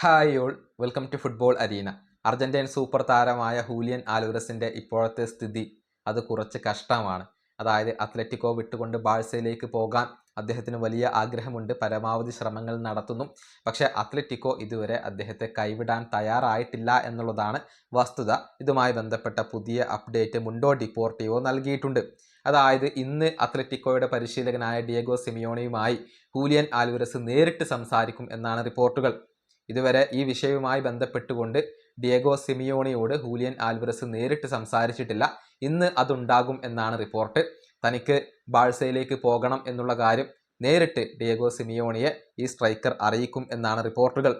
Hi all, welcome to football arena. Argentine super താരമായ Julian ആൽവരസിൻ്റെ ഇപ്പോഴത്തെ സ്ഥിതി അത് കുറച്ച് കഷ്ടമാണ്. അതായത് അത്ലറ്റിക്കോ വിട്ടുകൊണ്ട് ബാഴ്സയിലേക്ക് പോകാൻ അദ്ദേഹത്തിന് വലിയ ആഗ്രഹമുണ്ട്, പരമാവധി ശ്രമങ്ങൾ നടത്തുന്നു. പക്ഷേ അത്ലറ്റിക്കോ ഇതുവരെ അദ്ദേഹത്തെ കൈവിടാൻ തയ്യാറായിട്ടില്ല എന്നുള്ളതാണ് വസ്തുത. ഇതുമായി ബന്ധപ്പെട്ട പുതിയ അപ്ഡേറ്റ് മുണ്ടോ ഡിപ്പോർട്ടിവോ നൽകിയിട്ടുണ്ട്. അതായത് ഇന്ന് അത്ലറ്റിക്കോയുടെ പരിശീലകനായ ഡിയേഗോ സിമിയോണിയുമായി ഹൂലിയൻ ആൽവരസ് നേരിട്ട് സംസാരിക്കും എന്നാണ് റിപ്പോർട്ടുകൾ. ഇതുവരെ ഈ വിഷയവുമായി ബന്ധപ്പെട്ടുകൊണ്ട് ഡിയേഗോ സിമിയോണിയോട് ഹൂലിയൻ ആൽവരസ് നേരിട്ട് സംസാരിച്ചിട്ടില്ല. ഇന്ന് അതുണ്ടാകും എന്നാണ് റിപ്പോർട്ട്. തനിക്ക് ബാഴ്സയിലേക്ക് പോകണം എന്നുള്ള കാര്യം നേരിട്ട് ഡിയേഗോ സിമിയോണിയെ ഈ സ്ട്രൈക്കർ അറിയിക്കും എന്നാണ് റിപ്പോർട്ടുകൾ.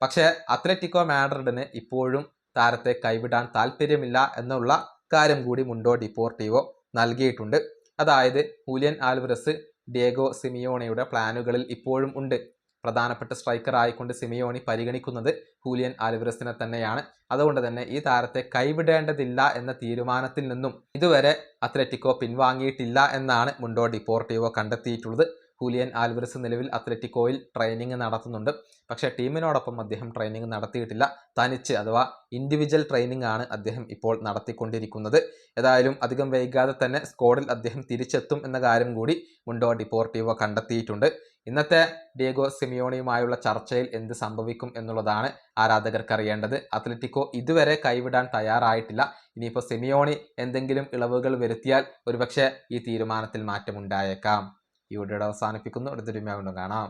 പക്ഷേ അത്ലറ്റിക്കോ മാഡ്രിഡിന് ഇപ്പോഴും താരത്തെ കൈവിടാൻ താല്പര്യമില്ല എന്നുള്ള കാര്യം കൂടി മുണ്ടോ ഡിപ്പോർട്ടിവോ നൽകിയിട്ടുണ്ട്. അതായത് ഹൂലിയൻ ആൽവരസ് ഡിയേഗോ സിമിയോണിയുടെ പ്ലാനുകളിൽ ഇപ്പോഴും ഉണ്ട്. പ്രധാനപ്പെട്ട സ്ട്രൈക്കർ ആയിക്കൊണ്ട് സിമിയോണി പരിഗണിക്കുന്നത് ഹൂലിയൻ ആൽവരസിനെ തന്നെയാണ്. അതുകൊണ്ട് തന്നെ ഈ താരത്തെ കൈവിടേണ്ടതില്ല എന്ന തീരുമാനത്തിൽ നിന്നും ഇതുവരെ അത്ലറ്റിക്കോ പിൻവാങ്ങിയിട്ടില്ല എന്നാണ് മുണ്ടോ ഡിപ്പോർട്ടിവോ കണ്ടെത്തിയിട്ടുള്ളത്. ഹൂലിയൻ ആൽവരസ് നിലവിൽ അത്ലറ്റിക്കോയിൽ ട്രെയിനിങ് നടത്തുന്നുണ്ട്. പക്ഷേ ടീമിനോടൊപ്പം അദ്ദേഹം ട്രെയിനിങ് നടത്തിയിട്ടില്ല. തനിച്ച് അഥവാ ഇൻഡിവിജ്വൽ ട്രെയിനിങ് ആണ് അദ്ദേഹം ഇപ്പോൾ നടത്തിക്കൊണ്ടിരിക്കുന്നത്. ഏതായാലും അധികം വൈകാതെ തന്നെ സ്ക്വാഡിൽ അദ്ദേഹം തിരിച്ചെത്തും എന്ന കാര്യം കൂടി മുണ്ടോ ഡിപ്പോർട്ടിവോ കണ്ടെത്തിയിട്ടുണ്ട്. ഇന്നത്തെ ഡിയേഗോ സിമിയോണിയുമായുള്ള ചർച്ചയിൽ എന്ത് സംഭവിക്കും എന്നുള്ളതാണ് ആരാധകർക്ക് അറിയേണ്ടത്. അത്ലറ്റിക്കോ ഇതുവരെ കൈവിടാൻ തയ്യാറായിട്ടില്ല. ഇനിയിപ്പോൾ സിമിയോണി എന്തെങ്കിലും ഇളവുകൾ വരുത്തിയാൽ ഒരുപക്ഷെ ഈ തീരുമാനത്തിൽ മാറ്റമുണ്ടായേക്കാം. ഈ വീഡിയോ അവസാനിപ്പിക്കുന്നു. അടുത്തൊരു വീണ്ടും കാണാം.